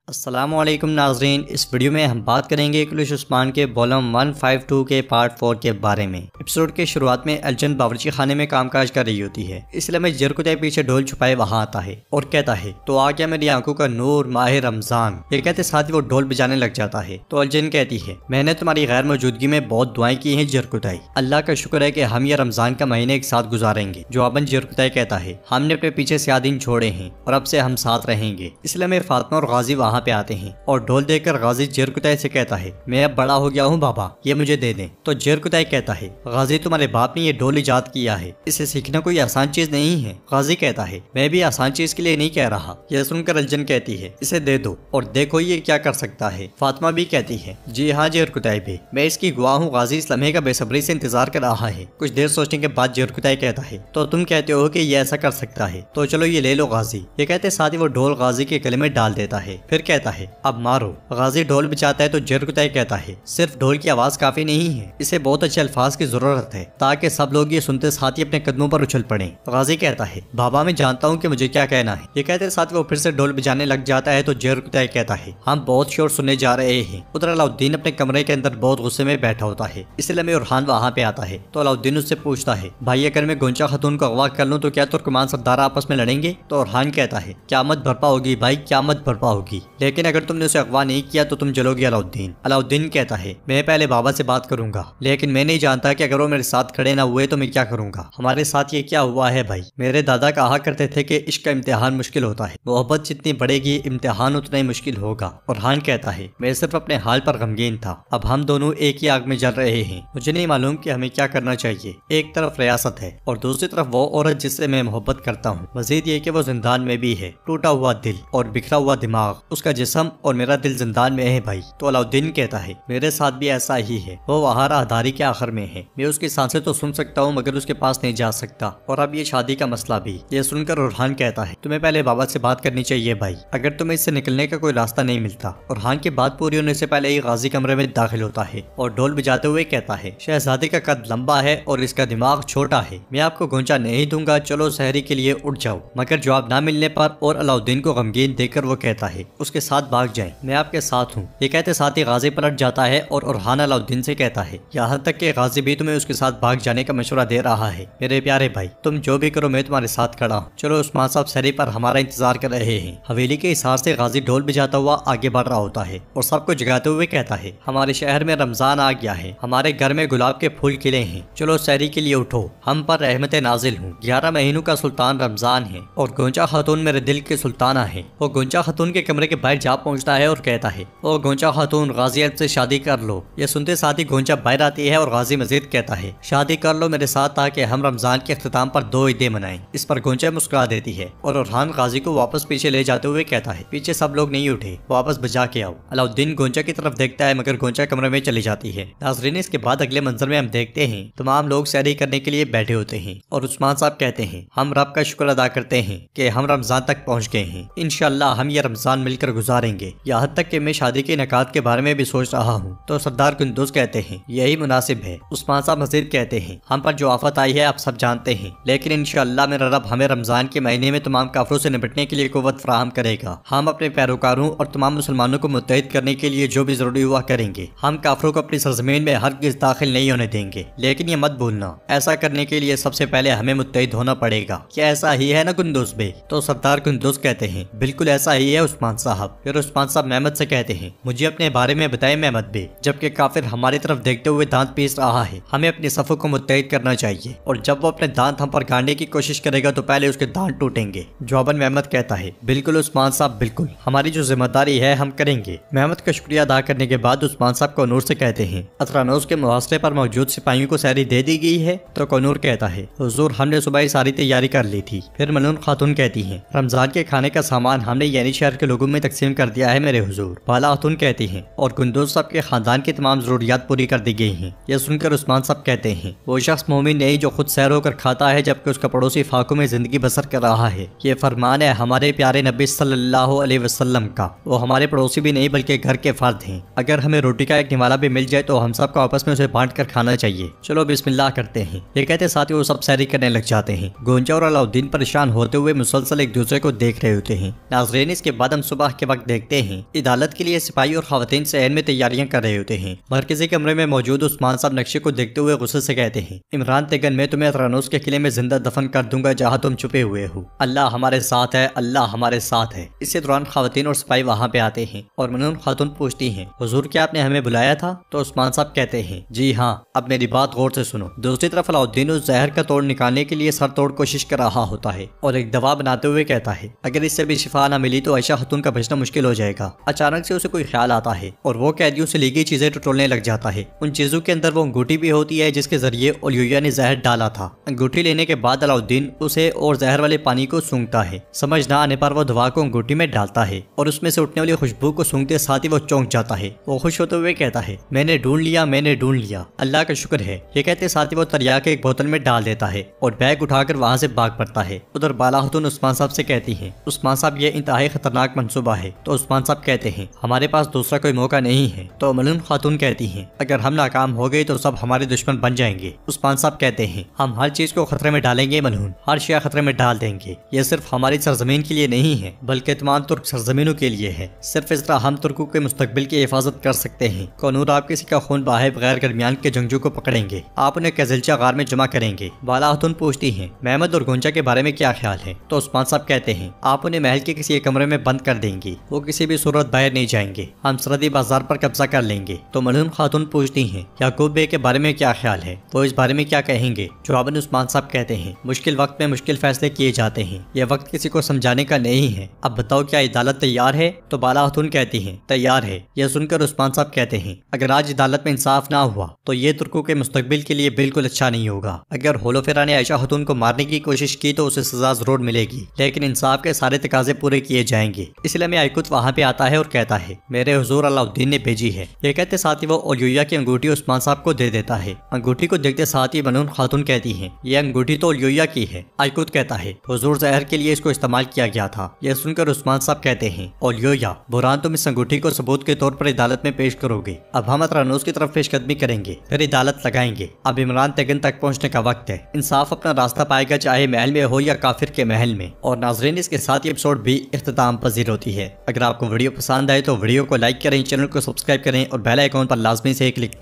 अस्सलामुअलैकुम नाजरीन, इस वीडियो में हम बात करेंगे कुलिश उस्मान के वॉल्यूम 152 के पार्ट 4 के बारे में। एपिसोड के शुरुआत में अलजन बावर्ची खाने में कामकाज कर रही होती है। इसलिए मैं जरकुताई पीछे ढोल छुपाए वहां आता है और कहता है, तो आ गया मेरी आंखों का नूर माह रमजान। ये कहते साथ ही वो ढोल बजाने लग जाता है। तो अलजन कहती है, मैंने तुम्हारी गैर मौजूदगी में बहुत दुआएं की हैं जरकुताई, अल्लाह का शुक्र है कि हम ये रमजान का महीने एक साथ गुजारेंगे। जवाबन जरकुताई कहता है, हमने अपने पीछे से दिन छोड़े हैं और अब से हम साथ रहेंगे। इसलिए मैं फातिमा और गाजी वहाँ पे आते हैं और ढोल देखकर गाजी जरकुताई से कहता है, मैं अब बड़ा हो गया हूँ बाबा, ये मुझे दे दें। तो जरकुताई कहता है, गाजी तुम्हारे बाप ने ये ढोल इजाद किया है, इसे सीखना कोई आसान चीज नहीं है। गाजी कहता है, मैं भी आसान चीज के लिए नहीं कह रहा। यह सुनकर अलजन कहती है, इसे दे दो और देखो ये क्या कर सकता है। फातिमा भी कहती है, जी हाँ जरकुताई भी, मैं इसकी गवाह हूँ। गाजी इस लम्हे का बेसब्री से इंतजार कर रहा है। कुछ देर सोचने के बाद जरकुताई कहता है, तो तुम कहते हो कि ये ऐसा कर सकता है, तो चलो ये ले लो गाजी। ये कहते साथ ही वो ढोल गाजी के गले में डाल देता है। फिर कहता है, अब मारो। गाजी ढोल बजाता है तो जरकुताई कहता है, सिर्फ ढोल की आवाज काफी नहीं है, इसे बहुत अच्छे अल्फाज की जरूरत है ताकि सब लोग ये सुनते साथ ही अपने कदमों पर उछल पड़े। गाजी कहता है, बाबा मैं जानता हूँ कि मुझे क्या कहना है। ये कहते साथ वो फिर से ढोल बजाने लग जाता है। तो जरकुताई कहता है, हम बहुत शोर सुनने जा रहे हैं। उधर अलाउद्दीन अपने कमरे के अंदर बहुत गुस्से में बैठा होता है। इसलिए मैं उरहान वहाँ पे आता है। तो अलाउद्दीन उससे पूछता है, भाई अगर मैं गोंचा खातून को अगवा कर लूँ तो क्या तुर्कमान सरदार आपस में लड़ेंगे? तो उरहान कहता है, क़यामत बर्पा होगी भाई, क़यामत बर्पा होगी, लेकिन अगर तुमने उसे अगवा नहीं किया तो तुम जलोगे अलाउद्दीन। अलाउद्दीन कहता है, मैं पहले बाबा से बात करूंगा, लेकिन मैं नहीं जानता कि अगर वो मेरे साथ खड़े ना हुए तो मैं क्या करूंगा। हमारे साथ ये क्या हुआ है भाई? मेरे दादा कहा करते थे कि इश्क का इम्तिहान मुश्किल होता है, मोहब्बत जितनी बढ़ेगी इम्तिहान उतना ही मुश्किल होगा। और हान कहता है, मैं सिर्फ अपने हाल पर गमगीन था, अब हम दोनों एक ही आग में जल रहे हैं। मुझे नहीं मालूम कि हमें क्या करना चाहिए। एक तरफ रियासत है और दूसरी तरफ वो औरत जिससे मैं मोहब्बत करता हूँ। मजीद ये कि वो जिंदान में भी है, टूटा हुआ दिल और बिखरा हुआ दिमाग, उसका जिस्म और मेरा दिल जिंदान में है भाई। तो अलाउद्दीन कहता है, मेरे साथ भी ऐसा ही है, वो वहाँ राहदारी के आखिर में है। मैं उसकी सांसें तो सुन सकता हूँ मगर उसके पास नहीं जा सकता, और अब ये शादी का मसला भी। ये सुनकर उरहान कहता है, तुम्हें पहले बाबा से बात करनी चाहिए भाई, अगर तुम्हें इससे निकलने का कोई रास्ता नहीं मिलता। उरहान की बात पूरी होने से पहले ही गाजी कमरे में दाखिल होता है और ढोल बजाते हुए कहता है, शहजादे का कद लंबा है और इसका दिमाग छोटा है, मैं आपको गोंचा नहीं दूंगा, चलो सहरी के लिए उठ जाओ। मगर जवाब न मिलने पर और अलाउद्दीन को गमगीन देखकर वो कहता है, उसके साथ भाग जाए, मैं आपके साथ हूँ। ये कहते साथ ही गाजी पलट जाता है और उरहान अलाउद्दीन से कहता है, यहाँ तक कि गाजी भी तुम्हें उसके साथ भाग जाने का मशवरा दे रहा है। मेरे प्यारे भाई, तुम जो भी करो मैं तुम्हारे साथ खड़ा हूँ। चलो उस्मान साहब सहरी पर हमारा इंतजार कर रहे हैं। हवेली के हिसार से गाजी ढोल बजाता हुआ आगे बढ़ रहा होता है और सबको जगाते हुए कहता है, हमारे शहर में रमजान आ गया है, हमारे घर में गुलाब के फूल खिले हैं, चलो सहरी के लिए उठो, हम पर रहमत नाजिल हूँ। 11 महीनों का सुल्तान रमजान है और गोंचा खातून मेरे दिल के सुल्ताना है। वो गोंचा खातून के कमरे के बाहर जा पहुँचता है और कहता है, ओ गोंचा खातून, गाजी से शादी कर लो। ये सुनते साथ ही गोंचा बाहर आती है और गाजी मजीद कहता है, शादी कर लो मेरे साथ ताकि हम रमजान के अख्तिताम पर 2 ईदें मनाएं। इस पर गोंचा मुस्कुरा देती है और उरहान गाजी को वापस पीछे ले जाते हुए कहता है, पीछे सब लोग नहीं उठे, वापस बजा के आओ। अलाउद्दीन गोंचा की तरफ देखता है मगर गोंचा कमरे में चली जाती है। नाज़रीन, इसके बाद अगले मंजर में हम देखते हैं तमाम लोग सहरी करने के लिए बैठे होते हैं और उस्मान साहब कहते हैं, हम रब का शुक्र अदा करते हैं कि हम रमजान तक पहुँच गए हैं, इंशाअल्लाह हम ये रमजान मिलकर गुजारेंगे। यहाँ तक कि मैं शादी के इनेकाद के बारे में भी सोच रहा हूँ। तो सरदार कुंदुस कहते हैं, यही मुनासिब है। उस्मान साहब मजीद कहते हैं, हम पर जो आफत आई है आप सब जानते हैं, लेकिन इंशाअल्लाह मेरा रब हमें रमजान के महीने में तमाम काफरों से निपटने के लिए कुव्वत फराहम करेगा। हम अपने पैरोकारों और तमाम मुसलमानों को मुत्तहिद करने के लिए जो भी जरूरी हुआ करेंगे। हम काफरों को अपनी सरजमीन में हरगिज़ दाखिल नहीं होने देंगे, लेकिन ये मत भूलना, ऐसा करने के लिए सबसे पहले हमें मुत्तहिद होना पड़ेगा। क्या ऐसा ही है ना कुंदुस बे? तो सरदार कुंदुस कहते हैं, बिल्कुल ऐसा ही है उस्मान साहब। फिर उस्मान साहब मेहमद से कहते हैं, मुझे अपने बारे में बताए मेहमद बे, जबकि काफिर हमारी तरफ देखते हुए दांत पीस रहा है, हमें अपने सफ़ों को मुत्तहिद करना चाहिए, और जब वो अपने दांत हम पर गाड़ने की कोशिश करेगा तो पहले उसके दांत टूटेंगे। जवाबन मेहमद कहता है, बिल्कुल उस्मान साहब, बिल्कुल, हमारी जो जिम्मेदारी है हम करेंगे। मेहमद का शुक्रिया अदा करने के बाद उस्मान साहब कनूर से कहते हैं, अतरानोस के मुहासरे पर मौजूद सिपाहियों को सहरी दे दी गई है? तो कनूर कहता है, हुजूर हमने सुबह ही सारी तैयारी कर ली थी। फिर मनून खातून कहती है, रमजान के खाने का सामान हमने यानी शहर के लोगों में तकसीम कर दिया है मेरे हुजूर। बाला खातून कहती है, और कुंदुस साहब के खानदान की तमाम जरूरियात पूरी कर दी गई हैं। यह सुनकर उस्मान साहब कहते हैं, वो शख्स मोमिन नहीं जो खुद सैर होकर खाता है जबकि उसका पड़ोसी फाकों में जिंदगी बसर कर रहा है। ये फरमान है हमारे प्यारे नबी सल्लल्लाहु अलैहि वसल्लम का। वो हमारे पड़ोसी भी नहीं बल्कि घर के फर्द हैं। अगर हमें रोटी का एक निवाला भी मिल जाए तो हम सबको आपस में उसे बांट कर खाना चाहिए। चलो बिस्मिल्लाह करते हैं। ये कहते साथ ही वो सब सैरी करने लग जाते हैं। गोंचा और अलाउद्दीन परेशान होते हुए मुसलसल एक दूसरे को देख रहे होते हैं। नाज़रीन, इसके बाद हम सुबह के वक्त देखते हैं अदालत के लिए सिपाही और खवातीन शहर में तैयारियां कर रहे होते हैं। मरकजी कमरे में मौजूद उस्मान साहब नक्शे को देखते हुए गुस्से से कहते हैं, इमरान तेगन, मैं तुम्हें अतरानुस के किले में जिंदा दफन कर दूंगा जहाँ तुम छुपे हुए हो। अल्लाह हमारे साथ है, अल्लाह हमारे साथ है। इसी दौरान खवातीन और सिपाही वहाँ पे आते हैं और मनून खातून पूछती हैं, हुजूर क्या आपने हमें बुलाया था? तो उस्मान साहब कहते हैं, जी हाँ। अब मेरी बात गौर से सुनो। दूसरी तरफ अलाउद्दीन उस जहर का तोड़ निकालने के लिए सर तोड़ कोशिश कर रहा होता है और एक दवा बनाते हुए कहता है, अगर इससे भी शिफा न मिली तो आयशा खातून का बचना मुश्किल हो जाएगा। अचानक से उसे कोई ख्याल आता है और वो कैदियों से ली गई चीजें टटोलने लग जाता है। उन चीजों के अंदर वो अंगूठी भी होती है जिसके जरिए ओलिया ने जहर डाला था। अंगूठी लेने के बाद अलाउद्दीन उसे और जहर वाले पानी को सूंघता है। समझ न आने पर वो दवा को अंगूठी में डालता है और उसमें से उठने वाली खुशबू को सूंघते साथ ही वो चौंक जाता है। वो खुश होते हुए कहता है, मैंने ढूंढ लिया, मैंने ढूंढ लिया, अल्लाह का शुक्र है। ये कहते साथ ही वो तरिया के एक बोतल में डाल देता है और बैग उठाकर वहाँ से भाग पड़ता है। उधर बाला खातून उस्मान साहब से कहती है, उस्मान साहब ये इंतहाई खतरनाक मंसूबा है। तो उस्मान साहब कहते हैं, हमारे पास दूसरा कोई मौका नहीं है। तो मलून खातून कहती हैं, अगर हम नाकाम हो गए तो सब हमारे दुश्मन बन जाएंगे। उस्मान साहब कहते हैं, हम हर चीज को खतरे में डालेंगे मलून, हर शय खतरे में डाल देंगे। ये सिर्फ हमारी सरजमीन के लिए नहीं है बल्कि तमाम तुर्क सरजमीनों के लिए है। सिर्फ इस तरह हम तुर्कों के मुस्तकबिल की हिफाजत कर सकते हैं। कौनूर आप किसी का खून बहाए बगैर दरमियान के जंगजू को पकड़ेंगे, आप उन्हें कैजिलचा गार में जमा करेंगे। बाला खातून पूछती हैं, महमद और गोंचा के बारे में क्या ख्याल है? तो उस्मान साहब कहते हैं, आप उन्हें महल के किसी एक कमरे में बंद कर देंगी, वो किसी भी सूरत बाहर नहीं जाएंगे, हम सरहदी बाजार पर कब्जा कर लेंगे। तो मलून खातून पूछती हैं, याकूब बे के बारे में क्या ख्याल है? वो इस बारे में क्या कहेंगे? जवाबन उस्मान साहब कहते हैं, मुश्किल वक्त में मुश्किल फैसले किए जाते हैं, यह वक्त किसी को समझाने का नहीं है। अब बताओ क्या अदालत तैयार है? तो बाला खातून कहती हैं, तैयार है। यह सुनकर उस्मान साहब कहते हैं, अगर आज अदालत में इंसाफ ना हुआ तो ये तुर्कों के मुस्तकबिल के लिए बिल्कुल अच्छा नहीं होगा। अगर होलोफेरा ने आयशा खातून को मारने की कोशिश की तो उसे सजा जरूर मिलेगी, लेकिन इंसाफ के सारे तकाजे पूरे किए जाएंगे। इसलिए मैं आयकुत वहाँ पे आता है और कहता है, मेरे हुजूर अलाउद्दीन ने भेजी है। ये कहते साथ ही वो ओलिया की अंगूठी उस्मान साहब को दे देता है। अंगूठी को देखते साथ ही मनून खातून कहती है, ये अंगूठी तो ओलिया की है। आयकुत कहता है, हुजूर जहर के लिए इसको इस्तेमाल किया गया था। यह सुनकर उस्मान साहब कहते हैं, ओलिया बुरान, तुम इस अंगूठी को सबूत के तौर पर अदालत में पेश करोगे। अब हम अतरानुस की तरफ पेशकदमी करेंगे, फिर अदालत लगाएंगे। अब इमरान तेगन तक पहुँचने का वक्त है। इंसाफ अपना रास्ता पाएगा, चाहे महल में हो या काफिर के महल में। और नाजरीन, इसके साथ ही एपिसोड भी इख्तिताम पजीर होती है। अगर आपको वीडियो पसंद आए तो वीडियो को लाइक करें, चैनल को सब्सक्राइब करें और बेल आइकॉन पर लाजमी से क्लिक